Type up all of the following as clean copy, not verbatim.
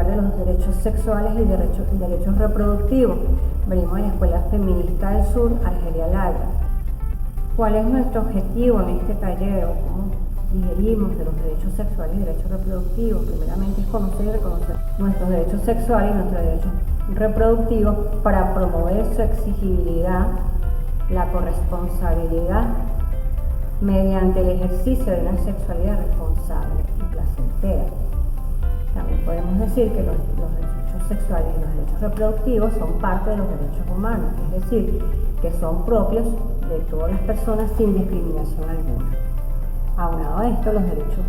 hablar de los derechos sexuales y derechos reproductivos. Venimos de la Escuela Feminista del Sur, Argelia Laya. ¿Cuál es nuestro objetivo en este taller? ¿Cómo digerimos de los derechos sexuales y derechos reproductivos? Primeramente es conocer y reconocer nuestros derechos sexuales y nuestros derechos reproductivos para promover su exigibilidad, la corresponsabilidad mediante el ejercicio de una sexualidad responsable y placentera. También podemos decir que los derechos sexuales y los derechos reproductivos son parte de los derechos humanos, es decir, que son propios de todas las personas sin discriminación alguna. Aunado a esto, los derechos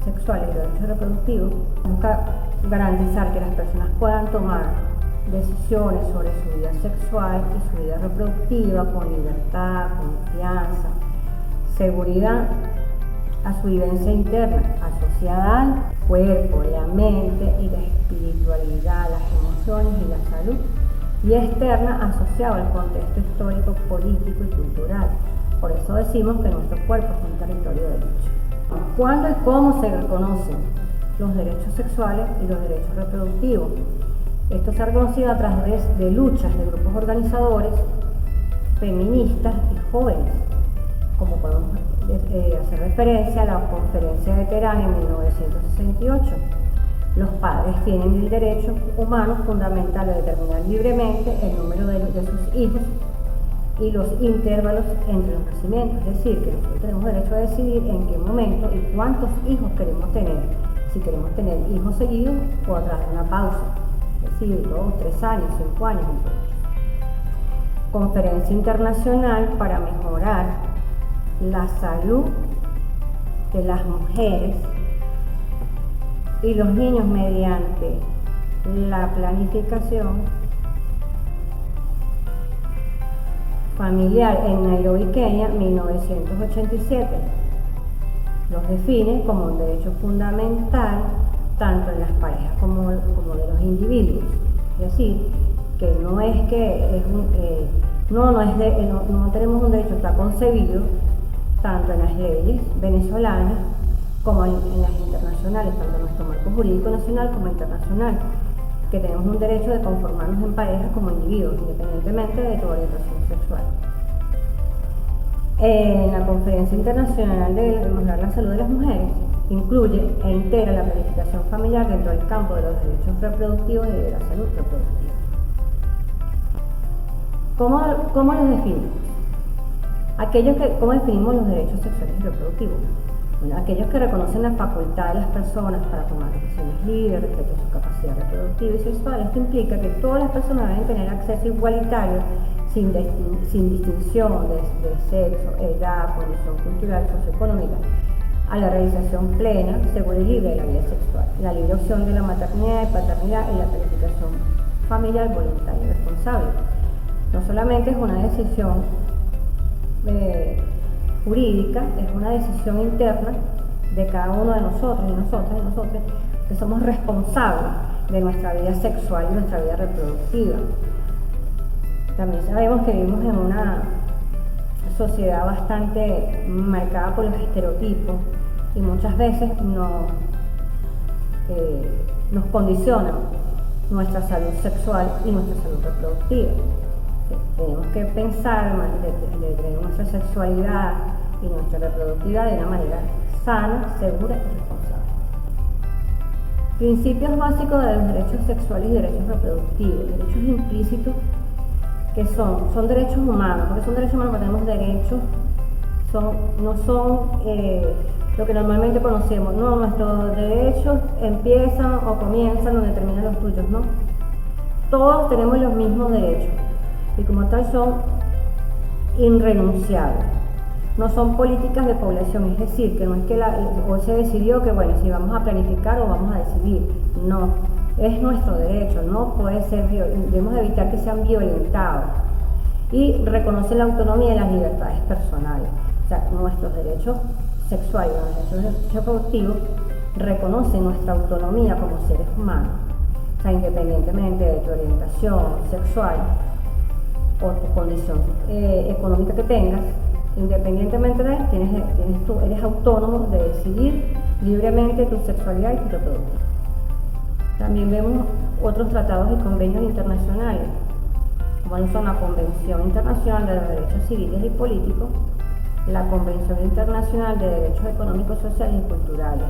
sexuales y los derechos reproductivos buscan garantizar que las personas puedan tomar decisiones sobre su vida sexual y su vida reproductiva con libertad, confianza, seguridad a su vivencia interna, asociada al cuerpo, la mente y la espiritualidad, las emociones y la salud, y externa asociada al contexto histórico, político y cultural. Por eso decimos que nuestro cuerpo es un territorio de lucha. ¿Cuándo y cómo se reconocen los derechos sexuales y los derechos reproductivos? Esto se ha reconocido a través de luchas de grupos organizadores, feministas y jóvenes, como podemos hacer referencia a la Conferencia de Teherán en 1968. Los padres tienen el derecho humano fundamental de determinar libremente el número de sus hijos y los intervalos entre los nacimientos, es decir, que nosotros tenemos derecho a decidir en qué momento y cuántos hijos queremos tener, si queremos tener hijos seguidos o a través de una pausa, es decir, 2, 3 años, 5 años, entre otros. Conferencia Internacional para mejorar la salud de las mujeres y los niños mediante la planificación familiar en Nairobi, Kenia, 1987. Los define como un derecho fundamental tanto en las parejas como de los individuos. Es decir, que no es que no tenemos un derecho, está concebido tanto en las leyes venezolanas como en las internacionales, tanto en nuestro marco jurídico nacional como internacional, que tenemos un derecho de conformarnos en parejas como individuos, independientemente de tu orientación sexual. En la Conferencia Internacional de Mejorar la Salud de las Mujeres, incluye e integra la planificación familiar dentro del campo de los derechos reproductivos y de la salud reproductiva. ¿Cómo los definimos? ¿Cómo definimos los derechos sexuales y reproductivos? Bueno, aquellos que reconocen la facultad de las personas para tomar decisiones libres respecto a su capacidad reproductiva y sexual. Esto implica que todas las personas deben tener acceso igualitario sin distinción de sexo, edad, condición cultural, socioeconómica, a la realización plena, segura y libre de la vida sexual, la libre opción de la maternidad y paternidad y la planificación familiar voluntaria y responsable. No solamente es una decisión jurídica, es una decisión interna de cada uno de nosotros y nosotras, que somos responsables de nuestra vida sexual y nuestra vida reproductiva. También sabemos que vivimos en una sociedad bastante marcada por los estereotipos y muchas veces nos condicionan nuestra salud sexual y nuestra salud reproductiva. Tenemos que pensar de tener nuestra sexualidad y nuestra reproductividad de una manera sana, segura y responsable. Principios básicos de los derechos sexuales y derechos reproductivos. Derechos implícitos que son derechos humanos. Porque son derechos humanos, porque tenemos derechos, no son lo que normalmente conocemos. No, nuestros derechos empiezan o comienzan donde terminan los tuyos, ¿no? Todos tenemos los mismos derechos. Y como tal son irrenunciables. No son políticas de población, es decir, que no es que hoy se decidió que bueno, si vamos a planificar o vamos a decidir. No, es nuestro derecho, no puede ser, debemos evitar que sean violentados. Y reconoce la autonomía y las libertades personales. O sea, nuestros derechos sexuales, nuestros derechos reproductivos reconocen nuestra autonomía como seres humanos. O sea, independientemente de tu orientación sexual o tu condición económica que tengas, independientemente de eso, eres autónomo de decidir libremente tu sexualidad y tu reproducción. También vemos otros tratados y convenios internacionales, como son la Convención Internacional de los Derechos Civiles y Políticos, la Convención Internacional de Derechos Económicos, Sociales y Culturales.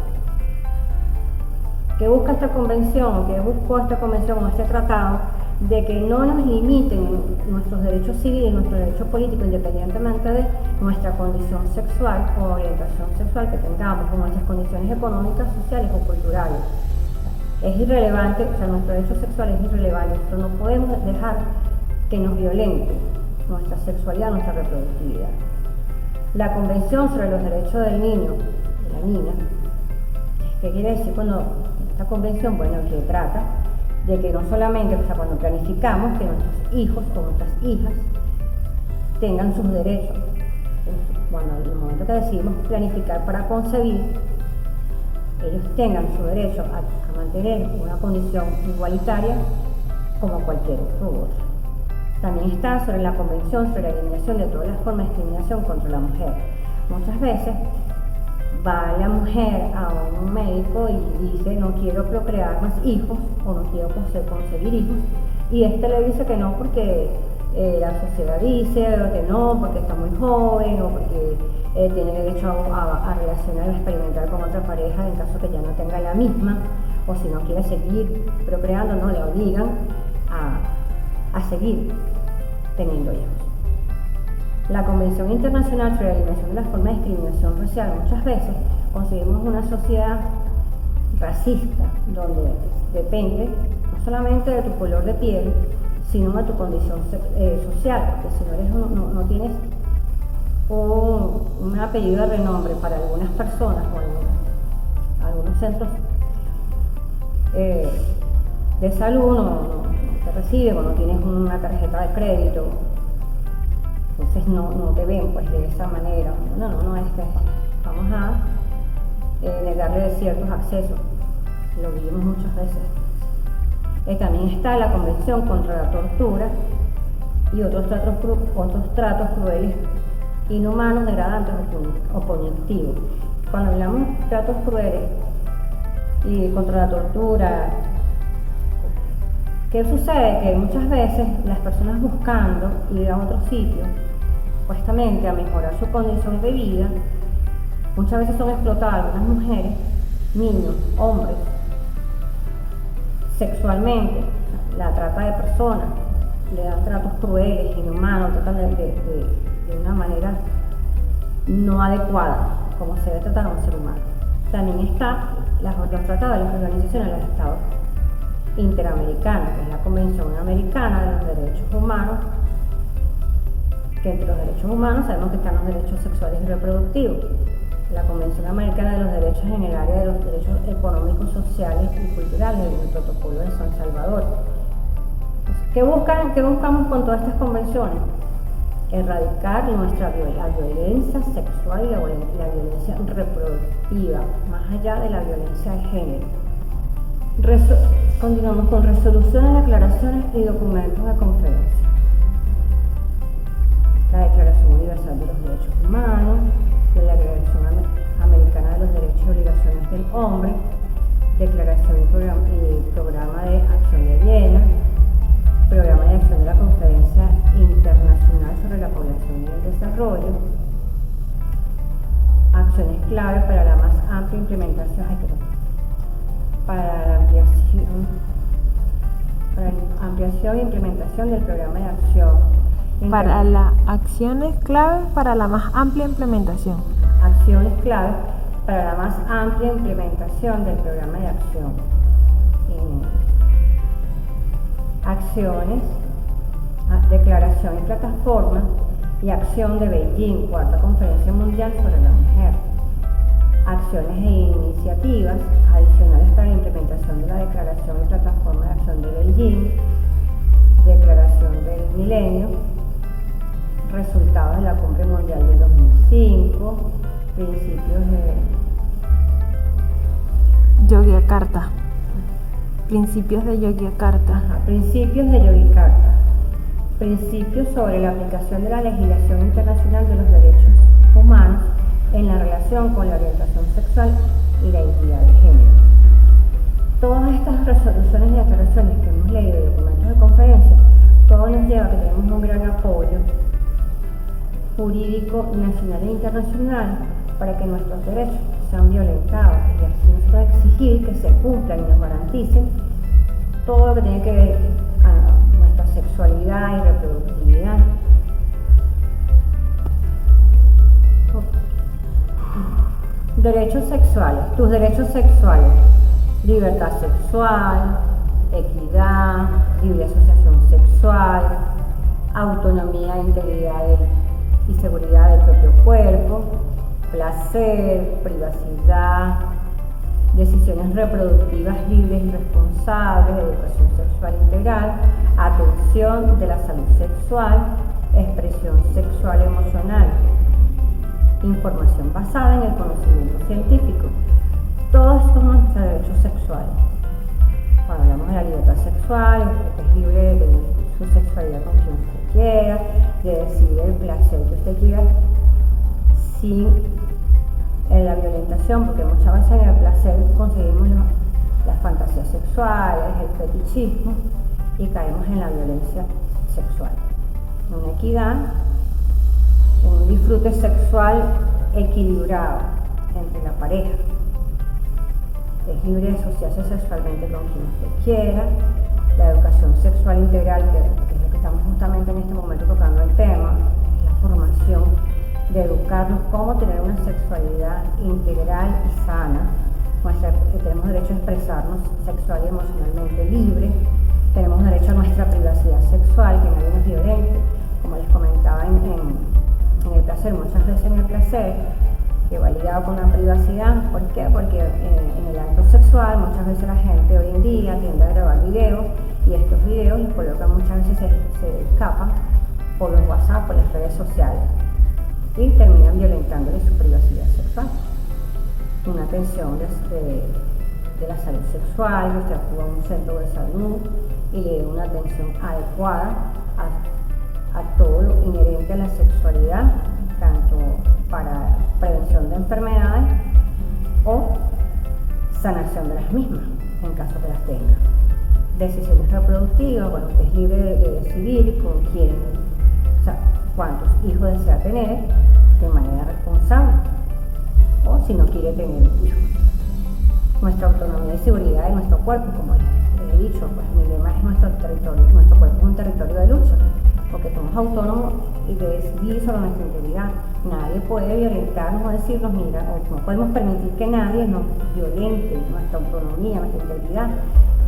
¿Qué busca esta convención? ¿Qué buscó esta convención o este tratado? De que no nos limiten nuestros derechos civiles, nuestros derechos políticos, independientemente de nuestra condición sexual o orientación sexual que tengamos, o nuestras condiciones económicas, sociales o culturales. Es irrelevante, o sea, nuestro derecho sexual es irrelevante, pero no podemos dejar que nos violente nuestra sexualidad, nuestra reproductividad. La Convención sobre los Derechos del Niño, de la niña, ¿qué quiere decir cuando esta convención? Bueno, que trata de que no solamente, o sea, cuando planificamos que nuestros hijos o nuestras hijas tengan sus derechos, cuando en el momento que decidimos planificar para concebir, ellos tengan su derecho a mantener una condición igualitaria como cualquier otro. También está sobre la Convención sobre la eliminación de todas las formas de discriminación contra la mujer. Muchas veces va la mujer a un médico y dice no quiero procrear más hijos o no quiero concebir hijos, y este le dice que no porque la sociedad dice que no, porque está muy joven o porque tiene derecho a relacionar o experimentar con otra pareja en caso que ya no tenga la misma, o si no quiere seguir procreando, no le obligan a seguir teniendo hijos. La Convención Internacional sobre la Eliminación de las Formas de Discriminación Racial, muchas veces conseguimos una sociedad racista donde depende no solamente de tu color de piel, sino de tu condición social, porque si no tienes un apellido de renombre para algunas personas o algunos centros de salud no te reciben, o no tienes una tarjeta de crédito, entonces no te ven pues de esa manera. Vamos a negarle ciertos accesos, lo vivimos muchas veces. También está la Convención contra la Tortura y otros tratos crueles, inhumanos, degradantes o punitivos. Cuando hablamos de tratos crueles y contra la tortura, ¿qué sucede? Que muchas veces las personas buscando ir a otro sitio, supuestamente a mejorar su condición de vida, muchas veces son explotadas algunas mujeres, niños, hombres, sexualmente, la trata de personas, le dan tratos crueles, inhumanos, tratan de una manera no adecuada, como se debe tratar a un ser humano. También está los tratados de las organizaciones de los Estados Interamericanos, que es la Convención Americana de los Derechos Humanos, que entre los derechos humanos sabemos que están los derechos sexuales y reproductivos. La Convención Americana de los Derechos en el área de los derechos económicos, sociales y culturales, el Protocolo de San Salvador. ¿Qué buscamos con todas estas convenciones? Erradicar la violencia sexual y la violencia reproductiva, más allá de la violencia de género. Continuamos con resoluciones, declaraciones y documentos de conferencia. La Declaración Universal de los Derechos Humanos, la Declaración Americana de los Derechos y Obligaciones del Hombre, Declaración y Programa de Acción de Viena, Programa de Acción de la Conferencia Internacional sobre la Población y el Desarrollo, acciones clave para la más amplia implementación, para la ampliación e implementación del programa de acción. Para las acciones claves para la más amplia implementación. Acciones claves para la más amplia implementación del programa de acción. Acciones, declaración y plataforma y acción de Beijing, cuarta conferencia mundial sobre la mujer. Acciones e iniciativas adicionales para la implementación de la declaración y plataforma de acción de Beijing, declaración del milenio, resultados de la cumbre mundial de 2005, principios de Yogyakarta. Principios de Yogyakarta. Principios de Yogyakarta. Principios sobre la aplicación de la legislación internacional de los derechos humanos en la relación con la orientación sexual y la identidad de género. Todas estas resoluciones y declaraciones que hemos leído y documentos de conferencia, todo nos lleva a que tenemos un gran apoyo jurídico nacional e internacional para que nuestros derechos sean violentados y así nosotros exigir que se cumplan y nos garanticen todo lo que tiene que ver a nuestra sexualidad y reproductividad. Derechos sexuales, tus derechos sexuales, libertad sexual, equidad, libre asociación sexual, autonomía, integridad y seguridad del propio cuerpo, placer, privacidad, decisiones reproductivas libres y responsables, educación sexual integral, atención de la salud sexual, expresión sexual emocional, información basada en el conocimiento científico. Todos estos son nuestros derechos sexuales. Cuando hablamos de la libertad sexual, usted es libre de tener su sexualidad con quien usted quiera, de decidir el placer que usted quiera sin la violentación, porque muchas veces en el placer conseguimos las fantasías sexuales, el fetichismo y caemos en la violencia sexual. Una equidad, un disfrute sexual equilibrado entre la pareja. Es libre de asociarse sexualmente con quien usted quiera. La educación sexual integral, que es lo que estamos justamente en este momento tocando el tema, es la formación de educarnos cómo tener una sexualidad integral y sana. Tenemos derecho a expresarnos sexual y emocionalmente libre. Tenemos derecho a nuestra privacidad sexual, que nadie nos violente. Como les comentaba en el placer, muchas veces en el placer, que va ligado con la privacidad. ¿Por qué? Porque en el acto sexual muchas veces la gente hoy en día tiende a grabar videos y estos videos los colocan, muchas veces se escapan por los WhatsApp, por las redes sociales y terminan violentándole su privacidad sexual. Una atención de la salud sexual, que usted acuda a un centro de salud y le dé una atención adecuada a todo lo inherente a la sexualidad, tanto para prevención de enfermedades o sanación de las mismas, en caso que las tenga. Decisiones reproductivas, bueno, usted es libre de decidir con quién, o sea, cuántos hijos desea tener de manera responsable, o si no quiere tener hijos. Nuestra autonomía y seguridad de nuestro cuerpo, como les he dicho, pues mi lema es nuestro cuerpo es un territorio de lucha, porque somos autónomos y de decidir sobre nuestra integridad. Nadie puede violentarnos o decirnos, mira, o no podemos permitir que nadie nos violente nuestra autonomía, nuestra integridad,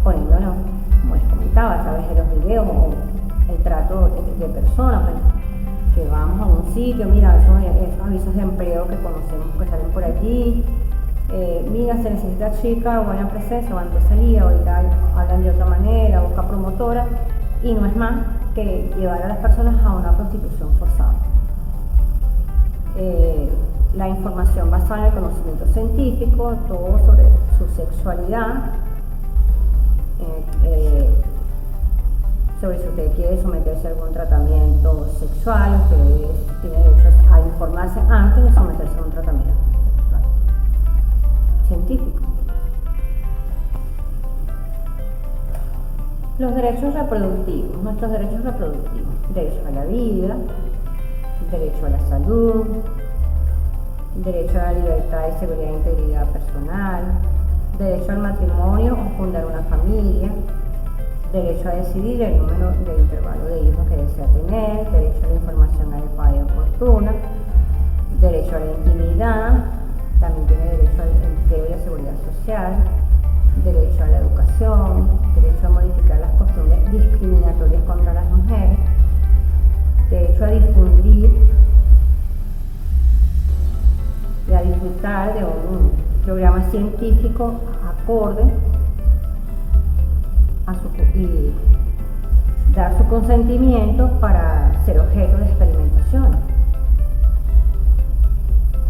poniéndonos, como les comentaba, a través de los videos o el trato de personas, que vamos a un sitio, mira, esos avisos de empleo que conocemos que salen por allí, mira, se necesita chica o buena presencia o antesalida, ahorita hablan de otra manera, busca promotora, y no es más que llevar a las personas a una prostitución forzada. La información basada en el conocimiento científico, todo sobre su sexualidad, sobre si usted quiere someterse a algún tratamiento sexual, usted tiene derecho a informarse antes de someterse a un tratamiento sexual científico. Los derechos reproductivos, nuestros derechos reproductivos: derecho a la vida, derecho a la salud, derecho a la libertad y seguridad e integridad personal, derecho al matrimonio o fundar una familia, derecho a decidir el número de intervalo de hijos que desea tener, derecho a la información adecuada y oportuna, derecho a la intimidad, también tiene derecho al empleo y a la seguridad social, derecho a la educación, derecho a modificar las costumbres discriminatorias contra las mujeres, derecho a difundir y a disfrutar de un programa científico acorde y dar su consentimiento para ser objeto de experimentaciones.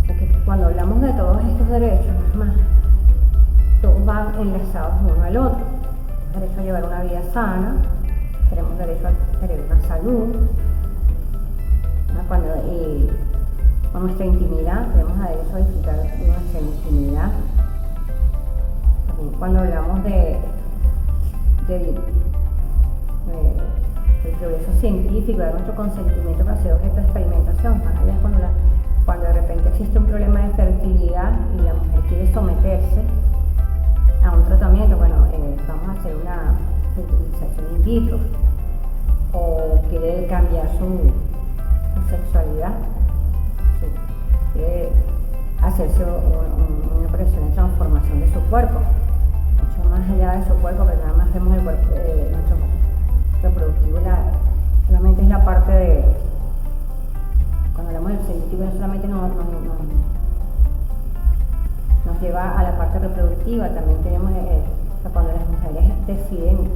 Porque cuando hablamos de todos estos derechos, es más, todos van enlazados uno al otro. Tenemos derecho a llevar una vida sana, tenemos derecho a tener una salud, con nuestra intimidad, tenemos derecho a disfrutar de nuestra intimidad, también cuando hablamos del progreso científico, de nuestro consentimiento para ser objeto de experimentación, más allá cuando de repente existe un problema de fertilidad y la mujer quiere someterse a un tratamiento, bueno, vamos a hacer una fertilización in vitro, o quiere cambiar su sexualidad, quiere hacerse una operación de transformación de su cuerpo, mucho más allá de su cuerpo, que nada más vemos el cuerpo, nuestro reproductivo, solamente es la parte de, cuando hablamos del científico, no solamente nos lleva a la parte reproductiva, también tenemos cuando las mujeres deciden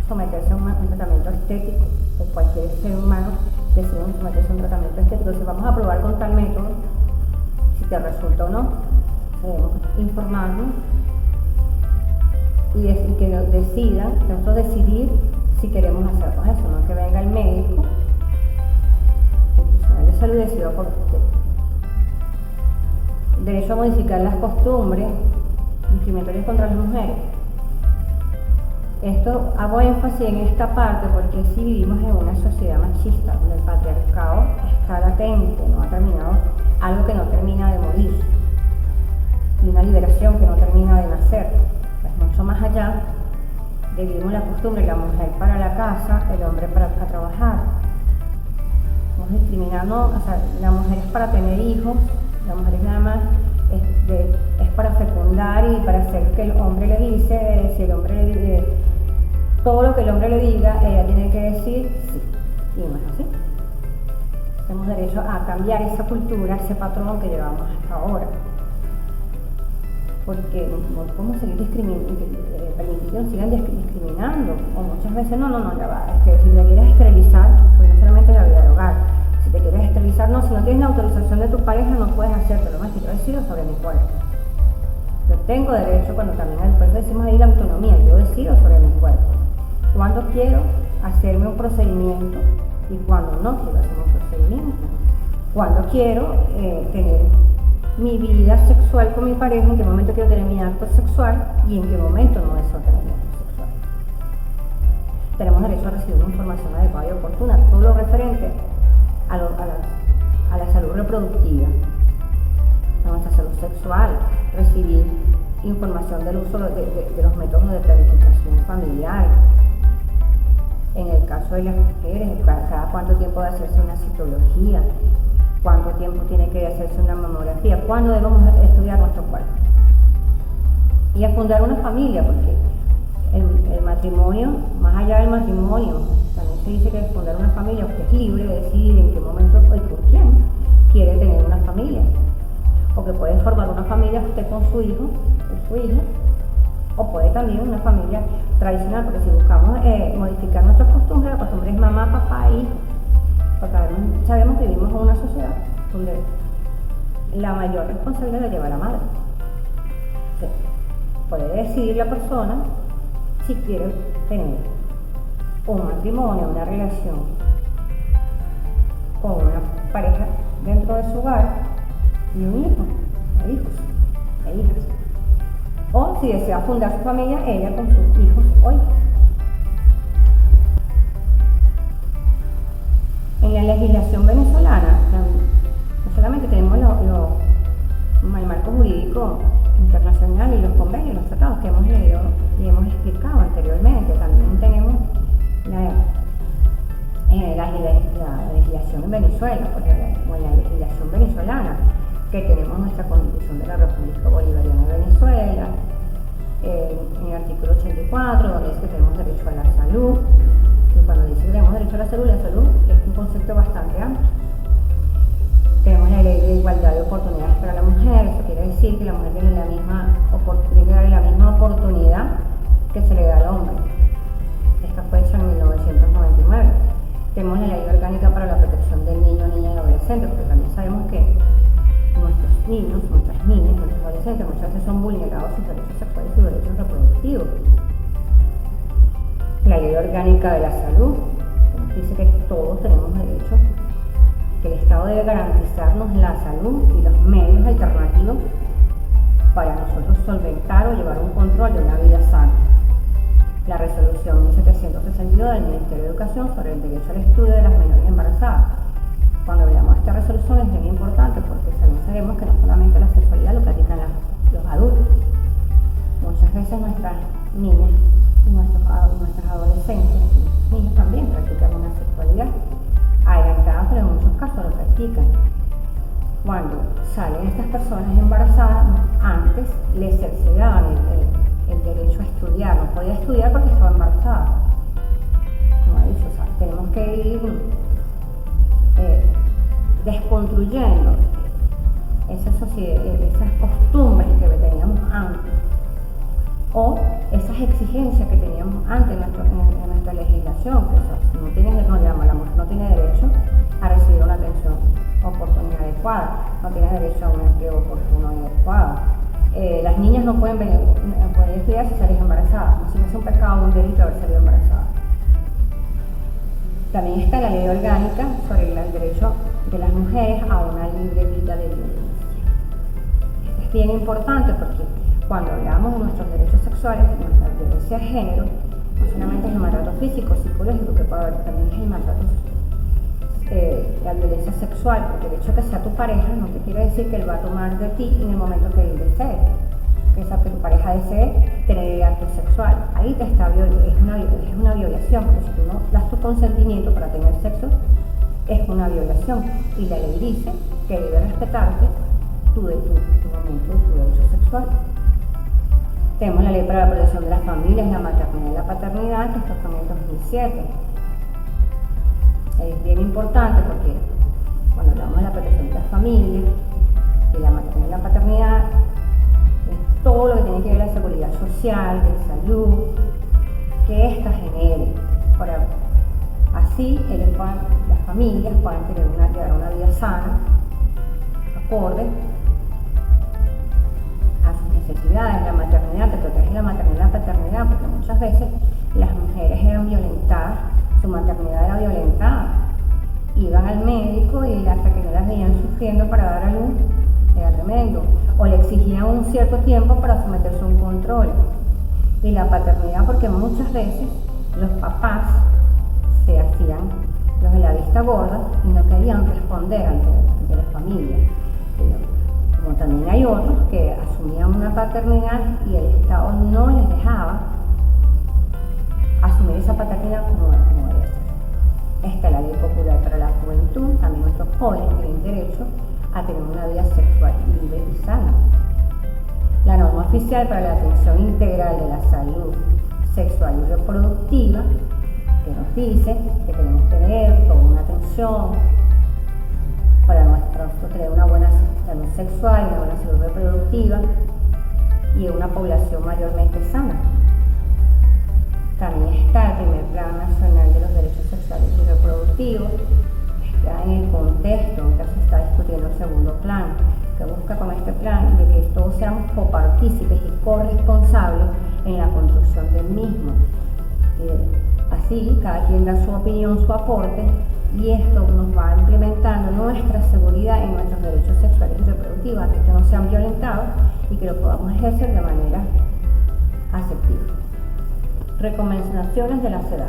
someterse a un tratamiento estético, o cualquier ser humano decide someterse a un tratamiento estético, si vamos a probar con tal método, si te resulta o no, debemos informarnos y que decidan, nosotros decidir si queremos hacernos eso, no que venga el médico, el profesional de salud, decida por usted. Derecho a modificar las costumbres discriminatorias contra las mujeres. Esto hago énfasis en esta parte porque si vivimos en una sociedad machista donde el patriarcado está latente, no ha terminado, algo que no termina de morir, y una liberación que no termina de nacer, pues mucho más allá de vivimos la costumbre, la mujer para la casa, el hombre para trabajar. Estamos discriminando, o sea, la mujer es para tener hijos, la mujer es nada más es para fecundar y para hacer que el hombre le dice, si el hombre le dice, todo lo que el hombre le diga, ella tiene que decir sí, y no es así. Tenemos derecho a cambiar esa cultura, ese patrón que llevamos hasta ahora. Porque no podemos seguir permitir que nos sigan discriminando, o muchas veces no, ya va, si te quieres esterilizar, pues no solamente la vida del hogar, si te quieres esterilizar, no, si no tienes la autorización de tu pareja no puedes hacerlo, lo más que yo decido sobre mi cuerpo. Yo tengo derecho, cuando también después decimos ahí la autonomía, yo decido sobre mi cuerpo, cuándo quiero hacerme un procedimiento y cuándo no quiero hacerme un procedimiento, cuándo quiero tener mi vida sexual con mi pareja, en qué momento quiero tener mi acto sexual y en qué momento no deseo tener mi acto sexual. Tenemos derecho a recibir una información adecuada y oportuna, todo lo referente a la salud reproductiva, a nuestra salud sexual, recibir información del uso de los métodos de planificación familiar. En el caso de las mujeres, cada cuánto tiempo debe hacerse una citología, cuánto tiempo tiene que hacerse una mamografía, cuándo debemos estudiar nuestro cuerpo. Y a fundar una familia, porque el matrimonio, más allá del matrimonio, también se dice que fundar una familia, usted es libre de decidir en qué momento y con quién quiere tener una familia. O que puede formar una familia usted con su hijo o su hija, o puede también una familia tradicional, porque si buscamos modificar nuestras costumbres, la costumbre es mamá, papá e hijo. Porque sabemos que vivimos en una sociedad donde la mayor responsabilidad la lleva la madre. Sí. Puede decidir la persona si quiere tener un matrimonio, una relación con una pareja dentro de su hogar y un hijo, o hijos, e hijas. O si desea fundar su familia, ella con sus hijos o hijas. En la legislación venezolana, no solamente tenemos el marco jurídico internacional y los convenios, los tratados que hemos leído y hemos explicado anteriormente, también tenemos la legislación en Venezuela, o en la legislación venezolana, que tenemos nuestra Constitución de la República Bolivariana de Venezuela, en el artículo 84, donde dice que tenemos derecho a la salud. Y cuando dice que tenemos derecho a la salud es un concepto bastante amplio. Tenemos la ley de igualdad de oportunidades para la mujer, eso quiere decir que la mujer tiene la misma oportunidad que se le da al hombre. Esta fue hecha en 1999. Tenemos la ley orgánica para la protección del niño, niña y adolescente, porque también sabemos que nuestros niños, nuestras niñas, nuestros adolescentes muchas veces son vulnerados sus derechos sexuales y sus derechos reproductivos. La ley orgánica de la salud dice que todos tenemos derecho, que el Estado debe garantizarnos la salud y los medios alternativos para nosotros solventar o llevar un control de una vida sana. La resolución 1762 del Ministerio de Educación sobre el derecho al estudio de las menores embarazadas. Cuando hablamos de esta resolución es bien importante porque también sabemos que no solamente la sexualidad lo practican los adultos. Muchas veces nuestras niñas y nuestras adolescentes, niños también practican una sexualidad adelantada, pero en muchos casos lo practican. Cuando salen estas personas embarazadas, antes les cercenaban el derecho a estudiar, no podía estudiar porque estaba embarazada. Como he dicho, o sea, tenemos que ir desconstruyendo esas costumbres que teníamos antes o esas exigencias que teníamos antes en nuestra legislación, que la mujer no tiene derecho a recibir una atención oportuna y adecuada, no tiene derecho a un empleo oportuno y adecuado. Las niñas no pueden estudiar si salen embarazadas, no se me hace un pecado, un delito haber salido embarazada. También está la ley orgánica sobre el derecho de las mujeres a una libre vida de violencia. Esto es bien importante porque cuando hablamos de nuestros derechos sexuales, de nuestra violencia de género, no solamente es el maltrato físico, psicológico que puede haber, también es el maltrato, la violencia sexual, porque el hecho de que sea tu pareja no te quiere decir que él va a tomar de ti en el momento que él desee, que tu pareja desee tener acto sexual. Ahí es una violación, porque si tú no das tu consentimiento para tener sexo, es una violación. Y la ley dice que debe respetarte tu momento, tu derecho sexual. Tenemos la ley para la protección de las familias, la maternidad y la paternidad, que esto fue en el 2007. Es bien importante porque cuando hablamos de la protección de las familias y la maternidad y la paternidad, es todo lo que tiene que ver con la seguridad social, de salud, que ésta genere. Así las familias puedan llevar una vida sana, acorde a sus necesidades. La maternidad te protege, la maternidad y la paternidad, porque muchas veces las mujeres eran violentadas, su maternidad era violentada, iban al médico y hasta que no las veían sufriendo para dar a luz, era tremendo, o le exigían un cierto tiempo para someterse a un control. Y la paternidad, porque muchas veces los papás se hacían los de la vista gorda y no querían responder ante la familia. Como también hay otros que asumían una paternidad y el Estado no les dejaba asumir esa paternidad como debe ser. Está la ley popular para la juventud, también nuestros jóvenes tienen derecho a tener una vida sexual libre y sana. La norma oficial para la atención integral de la salud sexual y reproductiva, que nos dice que tenemos que tener toda una atención para tener una buena salud sexual, una buena salud reproductiva y una población mayormente sana. También está el primer Plan Nacional de los Derechos Sexuales y Reproductivos, está en el contexto en que se está discutiendo el segundo plan, que busca con este plan de que todos seamos copartícipes y corresponsables en la construcción del mismo. Así, cada quien da su opinión, su aporte, y esto nos va implementando nuestra seguridad en nuestros derechos sexuales y reproductivos, que estos no sean violentados y que lo podamos ejercer de manera asertiva. Recomendaciones de la CEDAW.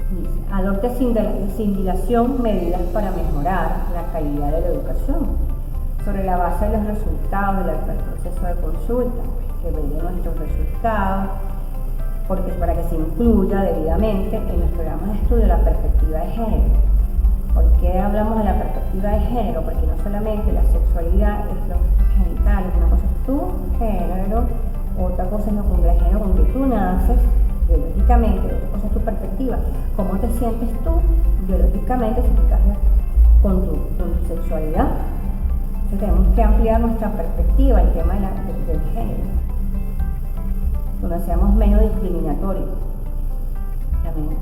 Dice, adopte sin dilación medidas para mejorar la calidad de la educación, sobre la base de los resultados del proceso de consulta, que vean nuestros resultados, porque para que se incluya debidamente en los programas de estudio la perspectiva de género. ¿Por qué hablamos de la perspectiva de género? Porque no solamente la sexualidad es los genitales, una cosa es tu género, otra cosa es lo con el género con que tú naces biológicamente, otra cosa es tu perspectiva, cómo te sientes tú biológicamente si tú estás con tu sexualidad. Entonces tenemos que ampliar nuestra perspectiva, el tema del género, donde seamos menos discriminatorios. También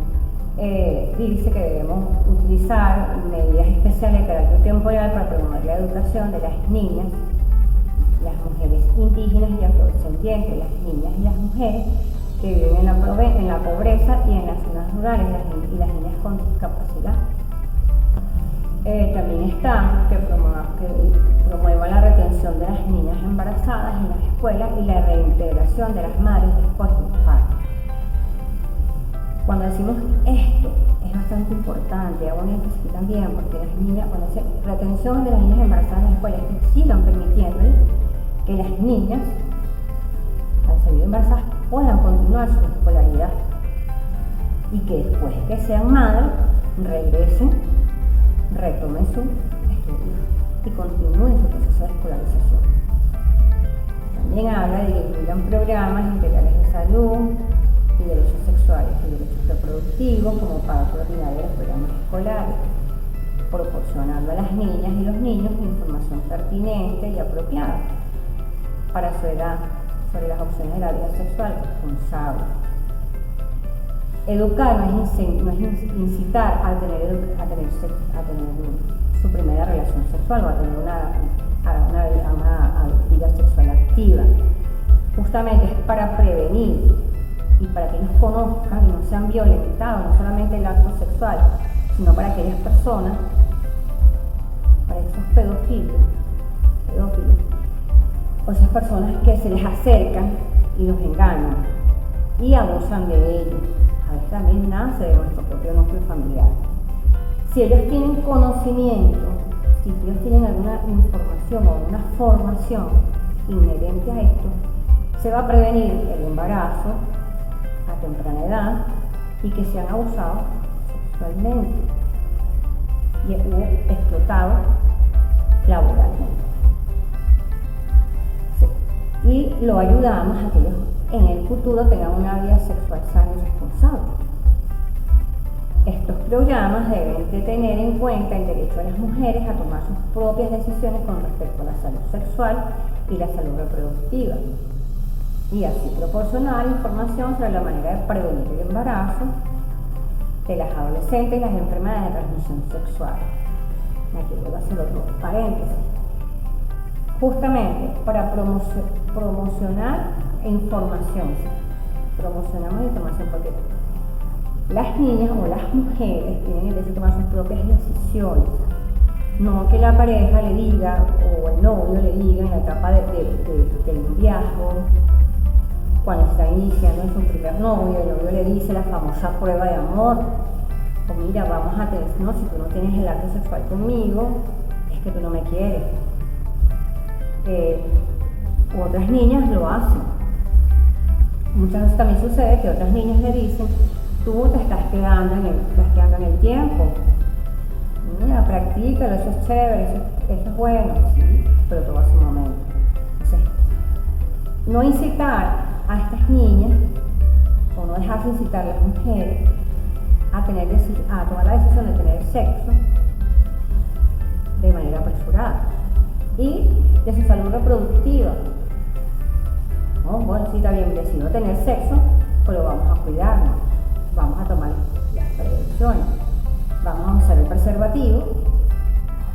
dice que debemos utilizar medidas especiales de carácter temporal para promover la educación de las niñas, las mujeres indígenas y afrodescendientes, las niñas y las mujeres que viven en la pobreza y en las zonas rurales, y las niñas con discapacidad. También está que promueva la retención de las niñas embarazadas en las escuelas y la reintegración de las madres después del parto. Cuando decimos esto, es bastante importante, hago un énfasis aquí también, porque las niñas, cuando dice retención de las niñas embarazadas en las escuelas, es que sigan permitiéndole que las niñas, al salir embarazadas, puedan continuar su escolaridad y que después que sean madres, regresen, retomen su estudio y continúen su proceso de escolarización. También habla de que incluyan programas integrales de salud y derechos sexuales y derechos reproductivos como parte ordinaria de los programas escolares, proporcionando a las niñas y los niños información pertinente y apropiada para su edad sobre las opciones de la vida sexual responsable. Educar no es incitar a tener su primera relación sexual o a tener una vida sexual activa. Justamente es para prevenir y para que ellos conozcan y no sean violentados, no solamente el acto sexual, sino para aquellas personas, para esos pedófilos, o esas personas que se les acercan y los engañan y abusan de ellos. A veces también nace de nuestro propio núcleo familiar. Si ellos tienen conocimiento, si ellos tienen alguna información o alguna formación inherente a esto, se va a prevenir el embarazo a temprana edad y que sean abusados sexualmente o explotados laboralmente. Sí. Y lo ayudamos a que ellos en el futuro tengan una vida sexual sana y responsable. Estos programas deben de tener en cuenta el derecho de las mujeres a tomar sus propias decisiones con respecto a la salud sexual y la salud reproductiva, y así proporcionar información sobre la manera de prevenir el embarazo de las adolescentes y las enfermedades de transmisión sexual. Aquí voy a hacer otro paréntesis. Justamente para promocionar información. Promocionamos información porque las niñas o las mujeres tienen el derecho de tomar sus propias decisiones. No que la pareja le diga o el novio le diga en la etapa del noviazgo, cuando se está iniciando en su primer novio, el novio le dice la famosa prueba de amor, o mira, vamos a tener, no, si tú no tienes el acto sexual conmigo, es que tú no me quieres. Otras niñas lo hacen. Muchas veces también sucede que otras niñas le dicen, tú te estás quedando en el tiempo. Mira, practícalo, eso es chévere, eso es bueno, sí, pero todo a su momento. Entonces, no incitar a estas niñas, o no dejarse incitar a las mujeres a tomar la decisión de tener sexo de manera apresurada. Y de su salud reproductiva. ¿No? Bueno, sí, está bien, decido tener sexo, pero vamos a cuidarnos, vamos a tomar las prevenciones, vamos a usar el preservativo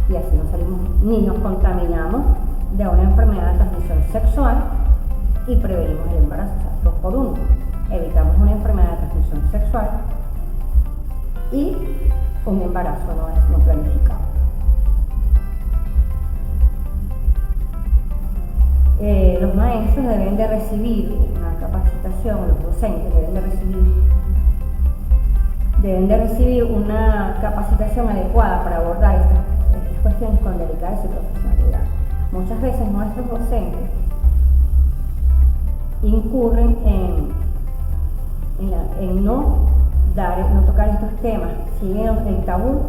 y así no salimos ni nos contaminamos de una enfermedad de transmisión sexual y prevenimos el embarazo. O sea, 2 por 1. Evitamos una enfermedad de transmisión sexual y un embarazo no planificado. Los maestros deben de recibir una capacitación, los docentes deben de recibir una capacitación adecuada para abordar estas cuestiones con delicadeza y profesionalidad. Muchas veces nuestros docentes incurren en no tocar estos temas, siguen el tabú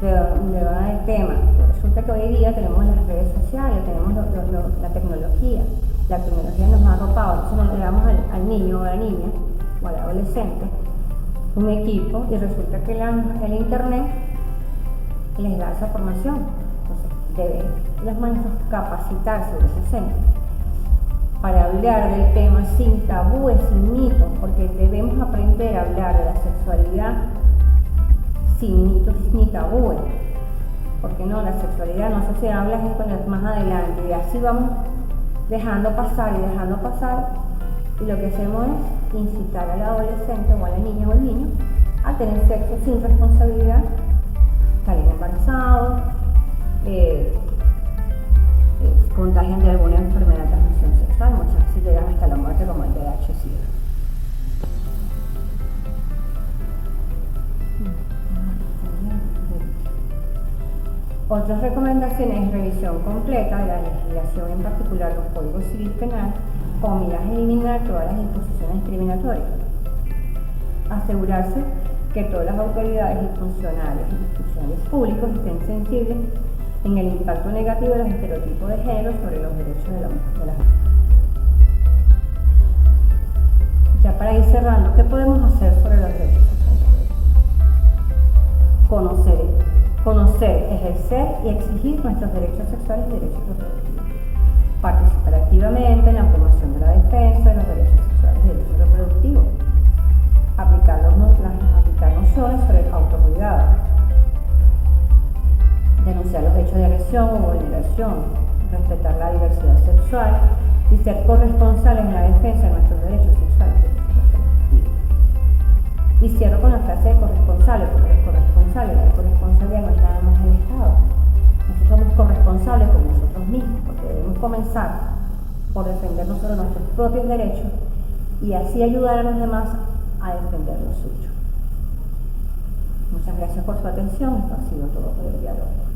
de dar el tema. Resulta que hoy día tenemos las redes sociales, tenemos la tecnología. La tecnología nos ha arropado, entonces nos le damos al niño o a la niña o al adolescente un equipo y resulta que el internet les da esa formación. Entonces deben los maestros capacitarse, los docentes, para hablar del tema sin tabúes, sin mitos, porque debemos aprender a hablar de la sexualidad sin mitos ni tabúes, porque no, la sexualidad no se habla más adelante y así vamos dejando pasar y lo que hacemos es incitar al adolescente o a la niña o al niño a tener sexo sin responsabilidad, salir embarazados, Otras recomendaciones es revisión completa de la legislación, en particular los códigos civil penal, con miras a eliminar todas las disposiciones discriminatorias. Asegurarse que todas las autoridades y funcionarios públicos estén sensibles en el impacto negativo de los estereotipos de género sobre los derechos de las mujeres. Ya para ir cerrando, ¿qué podemos hacer sobre los derechos sexuales? Conocer, ejercer y exigir nuestros derechos sexuales y derechos reproductivos. Participar activamente en la promoción de la defensa de los derechos sexuales y derechos reproductivos. Aplicar nociones sobre el autocuidado. Denunciar los hechos de agresión o vulneración. Respetar la diversidad sexual y ser corresponsables en la defensa de nuestros derechos sexuales y derechos reproductivos. Y cierro con la frase de corresponsable, porque la corresponsabilidad no es nada más del Estado. Nosotros somos corresponsables con nosotros mismos, porque debemos comenzar por defender nosotros nuestros propios derechos y así ayudar a los demás a defender los suyos. Muchas gracias por su atención. Esto ha sido todo por el día de hoy.